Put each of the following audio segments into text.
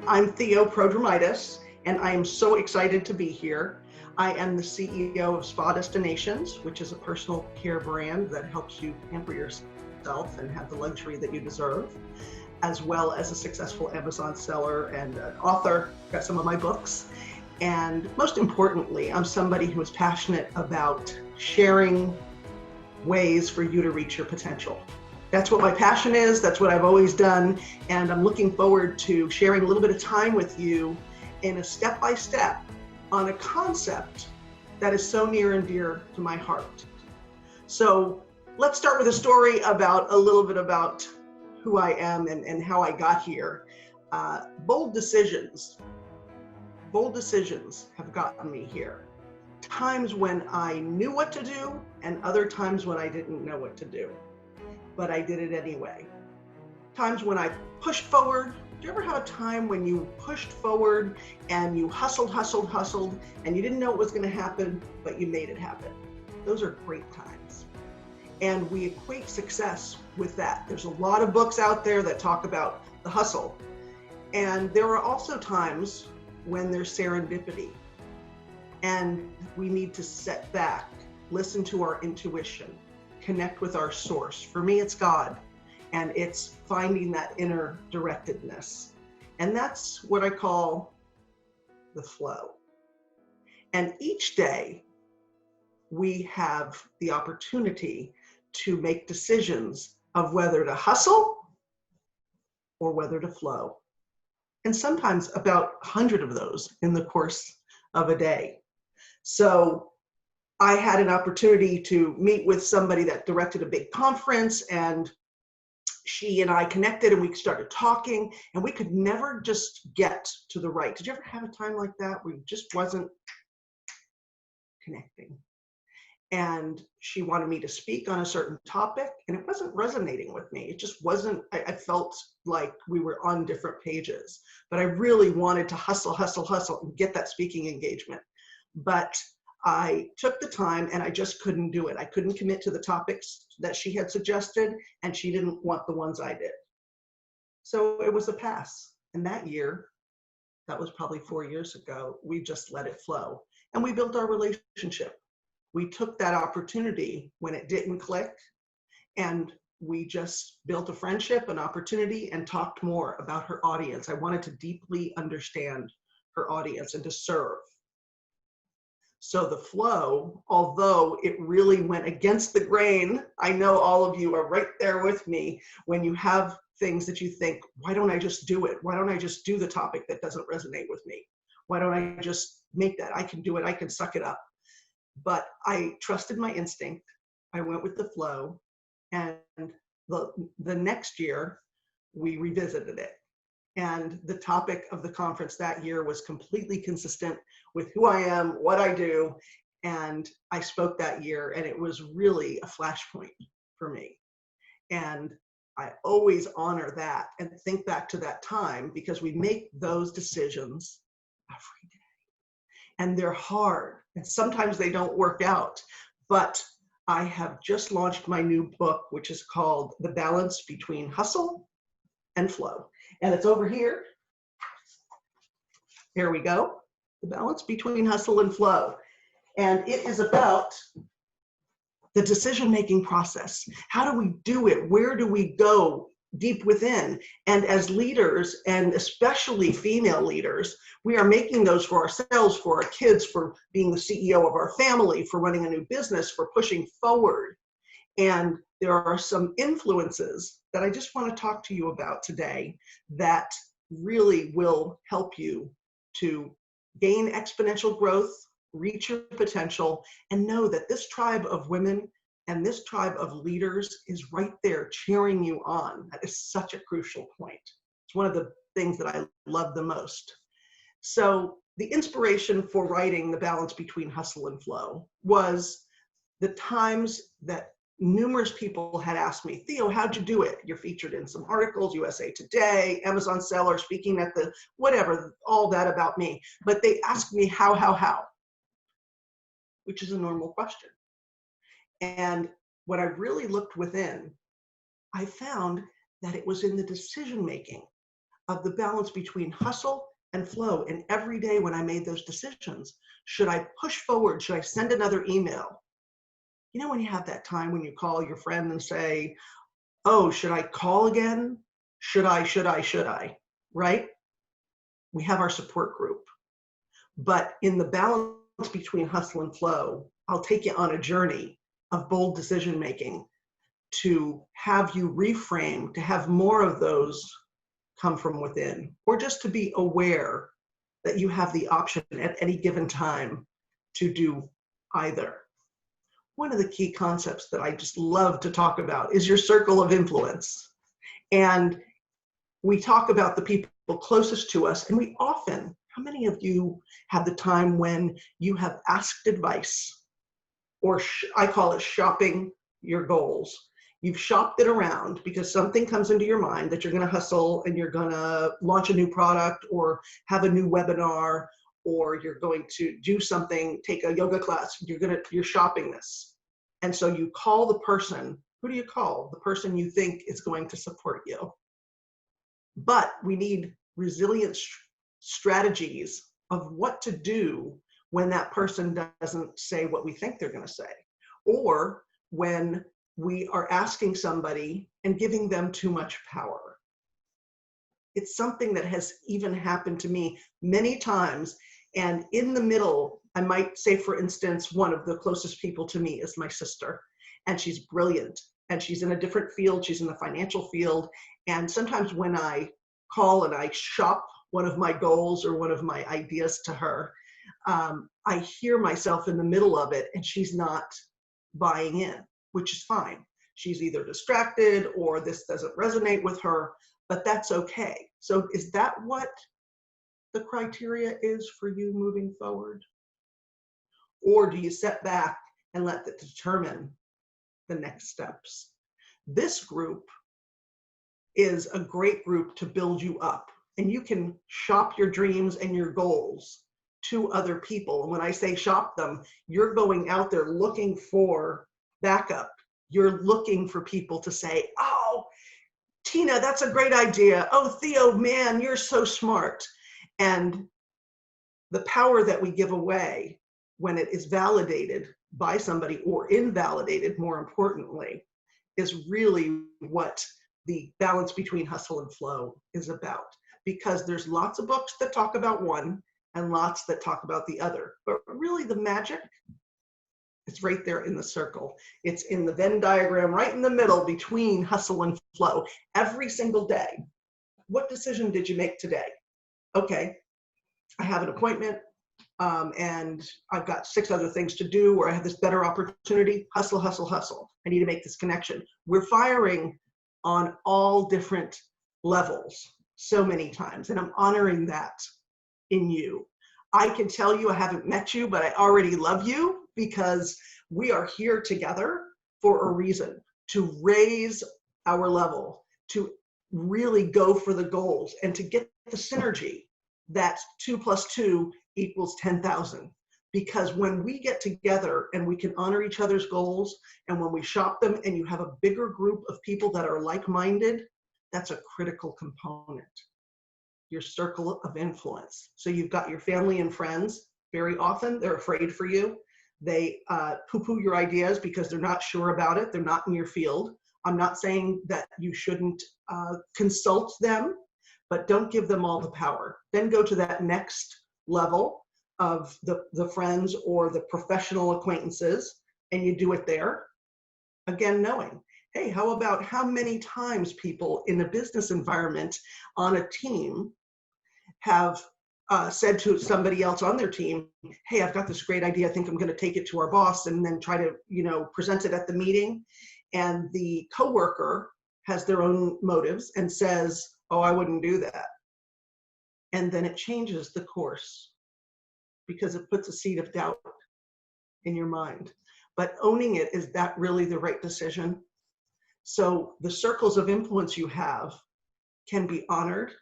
I'm Theo Prodromitis, and I am so excited to be here. I am the CEO of Spa Destinations, which is a personal care brand that helps you pamper yourself and have the luxury that you deserve, as well as a successful Amazon seller and an author. Got some of my books. And most importantly, I'm somebody who is passionate about sharing ways for you to reach your potential. That's what my passion is. That's what I've always done. And I'm looking forward to sharing a little bit of time with you in a step-by-step on a concept that is so near and dear to my heart. So let's start with a story about a little bit about who I am and how I got here. Bold decisions have gotten me here. Times when I knew what to do and other times when I didn't know what to do, but I did it anyway. Times when I pushed forward. Do you ever have a time when you pushed forward and you hustled, and you didn't know what was going to happen, but you made it happen? Those are great times. And we equate success with that. There's a lot of books out there that talk about the hustle. And there are also times when there's serendipity. And we need to set back, listen to our intuition, connect with our source. For me, it's God, and it's finding that inner directedness. And that's what I call the flow. And each day we have the opportunity to make decisions of whether to hustle or whether to flow. And sometimes about 100 of those in the course of a day. So I had an opportunity to meet with somebody that directed a big conference, and she and I connected and we started talking, and we could never just get to the right. Did you ever have a time like that where you just wasn't connecting? And she wanted me to speak on a certain topic, and it wasn't resonating with me. It just wasn't, I felt like we were on different pages, but I really wanted to hustle and get that speaking engagement. But I took the time and I just couldn't do it. I couldn't commit to the topics that she had suggested, and she didn't want the ones I did. So it was a pass. And that year, that was probably 4 years ago, we just let it flow. And we built our relationship. We took that opportunity when it didn't click, and we just built a friendship, an opportunity, and talked more about her audience. I wanted to deeply understand her audience and to serve. So the flow, although it really went against the grain, I know all of you are right there with me when you have things that you think, why don't I just do it? Why don't I just do the topic that doesn't resonate with me? Why don't I just make that? I can do it. I can suck it up. But I trusted my instinct. I went with the flow. And the next year, we revisited it. And the topic of the conference that year was completely consistent with who I am, what I do. And I spoke that year, and it was really a flashpoint for me. And I always honor that and think back to that time, because we make those decisions every day. And they're hard, and sometimes they don't work out. But I have just launched my new book, which is called The Balance Between Hustle and Flow. And it's over here. Here we go. The Balance Between Hustle and Flow. And it is about the decision-making process. How do we do it? Where do we go deep within? And as leaders, and especially female leaders, we are making those for ourselves, for our kids, for being the CEO of our family, for running a new business, for pushing forward. And there are some influences that I just want to talk to you about today that really will help you to gain exponential growth, reach your potential, and know that this tribe of women and this tribe of leaders is right there cheering you on. That is such a crucial point. It's one of the things that I love the most. So the inspiration for writing The Balance Between Hustle and Flow was the times that numerous people had asked me, Theo, how'd you do it? You're featured in some articles, USA Today, Amazon seller, speaking at the whatever, all that about me. But they asked me how, which is a normal question. And when I really looked within, I found that it was in the decision making. of the balance between hustle and flow. And every day when I made those decisions, should I push forward? Should I send another email? You know, when you have that time when you call your friend and say, oh, should I call again? Should I, right? We have our support group. But in the balance between hustle and flow, I'll take you on a journey of bold decision making to have you reframe, to have more of those come from within, or just to be aware that you have the option at any given time to do either. One of the key concepts that I just love to talk about is your circle of influence. And we talk about the people closest to us, and we often, how many of you have the time when you have asked advice, or I call it shopping your goals? You've shopped it around because something comes into your mind that you're going to hustle and you're going to launch a new product or have a new webinar, or you're going to do something, take a yoga class, you're shopping this. And so you call the person. Who do you call? The person you think is going to support you. But we need resilient strategies of what to do when that person doesn't say what we think they're going to say, or when we are asking somebody and giving them too much power. It's something that has even happened to me many times. And in the middle, I might say, for instance, one of the closest people to me is my sister, and she's brilliant, and she's in a different field. She's in the financial field. And sometimes when I call and I shop one of my goals or one of my ideas to her, I hear myself in the middle of it, and she's not buying in, which is fine. She's either distracted or this doesn't resonate with her, but that's okay. So is that what the criteria is for you moving forward? Or do you set back and let it determine the next steps? This group is a great group to build you up, and you can shop your dreams and your goals to other people. And when I say shop them, you're going out there looking for backup. You're looking for people to say, oh, Tina, that's a great idea. Oh, Theo, man, you're so smart. And the power that we give away when it is validated by somebody, or invalidated, more importantly, is really what the balance between hustle and flow is about. Because there's lots of books that talk about one and lots that talk about the other. But really the magic, it's right there in the circle. It's in the Venn diagram, right in the middle between hustle and flow. Every single day, what decision did you make today? Okay, I have an appointment and I've got 6 other things to do, or I have this better opportunity. Hustle, hustle, hustle. I need to make this connection. We're firing on all different levels so many times, and I'm honoring that in you. I can tell you I haven't met you, but I already love you, because we are here together for a reason, to raise our level, to really go for the goals, and to get the synergy that 2 + 2 = 10,000. Because when we get together and we can honor each other's goals, and when we shop them and you have a bigger group of people that are like-minded, that's a critical component. Your circle of influence. So you've got your family and friends. Very often they're afraid for you. They poo-poo your ideas because they're not sure about it. They're not in your field. I'm not saying that you shouldn't consult them, but don't give them all the power. Then go to that next level of the friends or the professional acquaintances, and you do it there. Again, knowing, hey, how about how many times people in a business environment on a team have said to somebody else on their team, hey, I've got this great idea. I think I'm going to take it to our boss, and then try to, present it at the meeting. And the coworker has their own motives and says, oh, I wouldn't do that. And then it changes the course because it puts a seed of doubt in your mind. But owning it, is that really the right decision? So the circles of influence you have can be honored,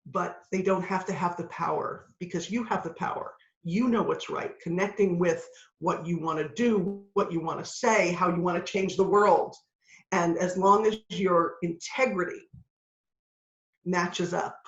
but they don't have to have the power, because you have the power. You know what's right, connecting with what you want to do, what you want to say, how you want to change the world. And as long as your integrity matches up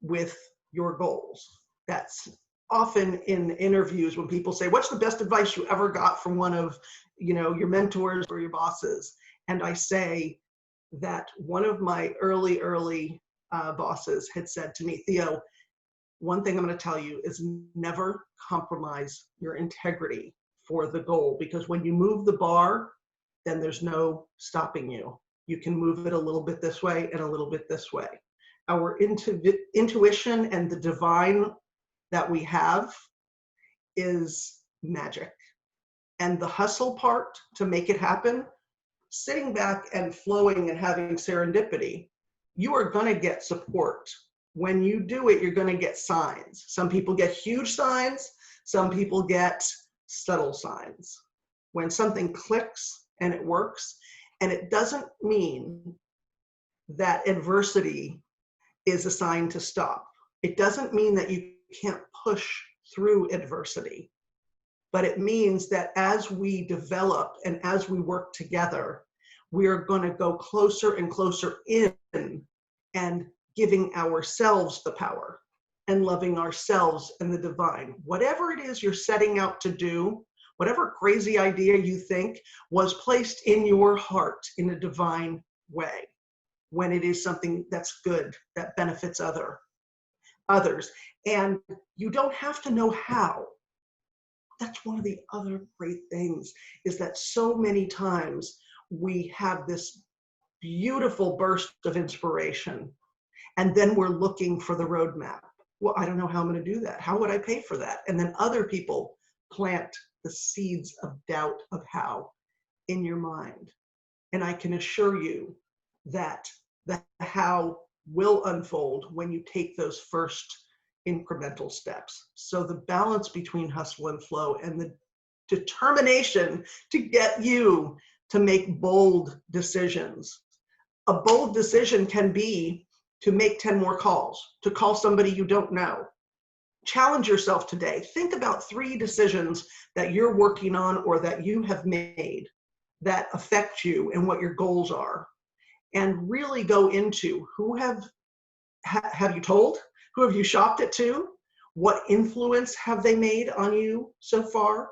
with your goals. That's often in interviews when people say, what's the best advice you ever got from one of, your mentors or your bosses? And I say that one of my early bosses had said to me, Theo, one thing I'm going to tell you is never compromise your integrity for the goal, because when you move the bar, then there's no stopping you. You can move it a little bit this way and a little bit this way. Our intuition and the divine that we have is magic. And the hustle part to make it happen, sitting back and flowing and having serendipity, you are going to get support. When you do it, you're going to get signs. Some people get huge signs. Some people get subtle signs. When something clicks and it works, and it doesn't mean that adversity is a sign to stop. It doesn't mean that you can't push through adversity, but it means that as we develop and as we work together, we are going to go closer and closer in and giving ourselves the power and loving ourselves and the divine. Whatever it is you're setting out to do, whatever crazy idea you think was placed in your heart in a divine way, when it is something that's good, that benefits others. And you don't have to know how. That's one of the other great things, is that so many times we have this beautiful burst of inspiration, and then we're looking for the roadmap. Well, I don't know how I'm going to do that. How would I pay for that? And then other people plant the seeds of doubt of how in your mind. And I can assure you that the how will unfold when you take those first incremental steps. So the balance between hustle and flow, and the determination to get you to make bold decisions. A bold decision can be to make 10 more calls, to call somebody you don't know. Challenge yourself today. Think about 3 decisions that you're working on or that you have made that affect you and what your goals are. And really go into who have you told? Who have you shopped it to? What influence have they made on you so far?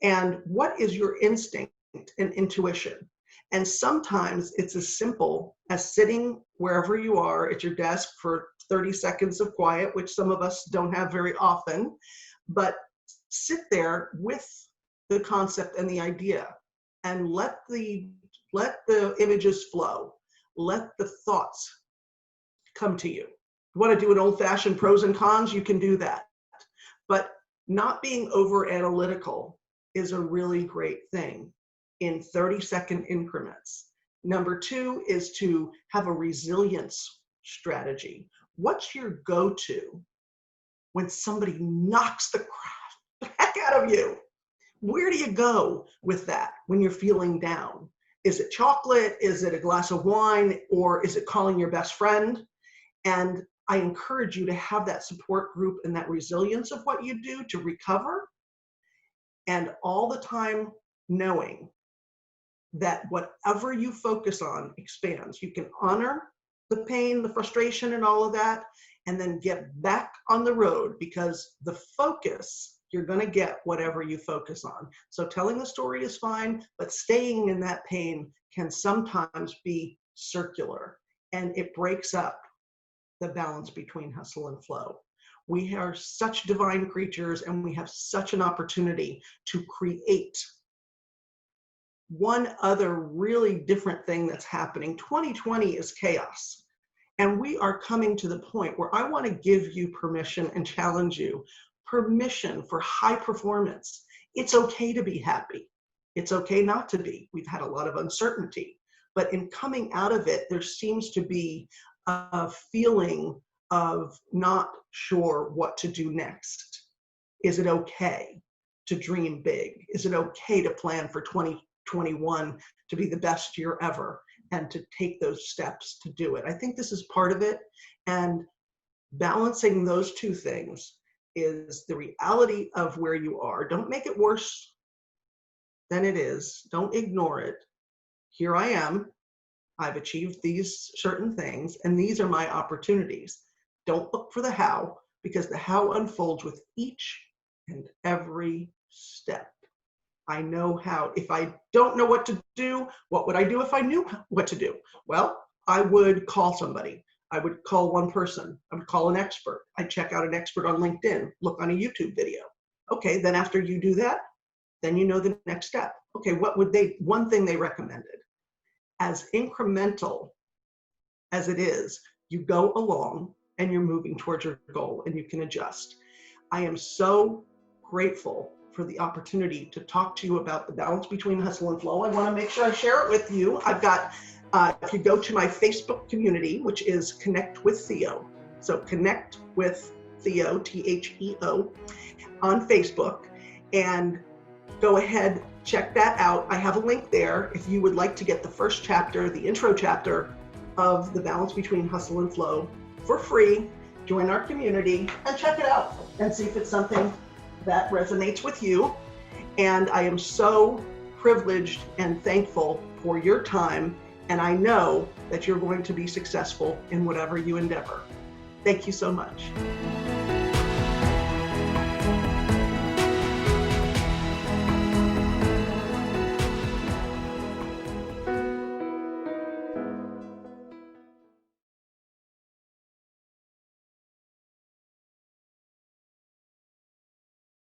And what is your instinct and intuition? And sometimes it's as simple as sitting wherever you are at your desk for 30 seconds of quiet, which some of us don't have very often, but sit there with the concept and the idea and let the images flow. Let the thoughts come to you. You want to do an old-fashioned pros and cons, you can do that. But not being over analytical is a really great thing in 30-second increments. Number 2 is to have a resilience strategy. What's your go-to when somebody knocks the heck out of you? Where do you go with that when you're feeling down? Is it chocolate? Is it a glass of wine? Or is it calling your best friend? And I encourage you to have that support group and that resilience of what you do to recover, and all the time knowing that whatever you focus on expands. You can honor the pain, the frustration, and all of that, and then get back on the road, because the focus, you're going to get whatever you focus on. So telling the story is fine, but staying in that pain can sometimes be circular, and it breaks up the balance between hustle and flow. We are such divine creatures, and we have such an opportunity to create. One other really different thing that's happening, 2020 is chaos. And we are coming to the point where I want to give you permission and challenge you. Permission for high performance. It's okay to be happy. It's okay not to be. We've had a lot of uncertainty. But in coming out of it, there seems to be a feeling of not sure what to do next. Is it okay to dream big? Is it okay to plan for 2021 to be the best year ever and to take those steps to do it? I think this is part of it. And balancing those 2 things is the reality of where you are. Don't make it worse than it is. Don't ignore it. Here I am. I've achieved these certain things, and these are my opportunities. Don't look for the how, because the how unfolds with each and every step. I know how. If I don't know what to do, what would I do if I knew what to do? Well, I would call somebody. I would call one person. I would call an expert. I'd check out an expert on LinkedIn, look on a YouTube video. Okay, then after you do that, then you know the next step. Okay, one thing they recommended. As incremental as it is, you go along and you're moving towards your goal and you can adjust. I am so grateful for the opportunity to talk to you about the balance between hustle and flow. I want to make sure I share it with you. I've got, if you go to my Facebook community, which is Connect with Theo. So Connect with Theo, Theo, on Facebook, and go ahead, check that out. I have a link there if you would like to get the first chapter, the intro chapter of the balance between hustle and flow for free. Join our community and check it out and see if it's something that resonates with you. And I am so privileged and thankful for your time. And I know that you're going to be successful in whatever you endeavor. Thank you so much.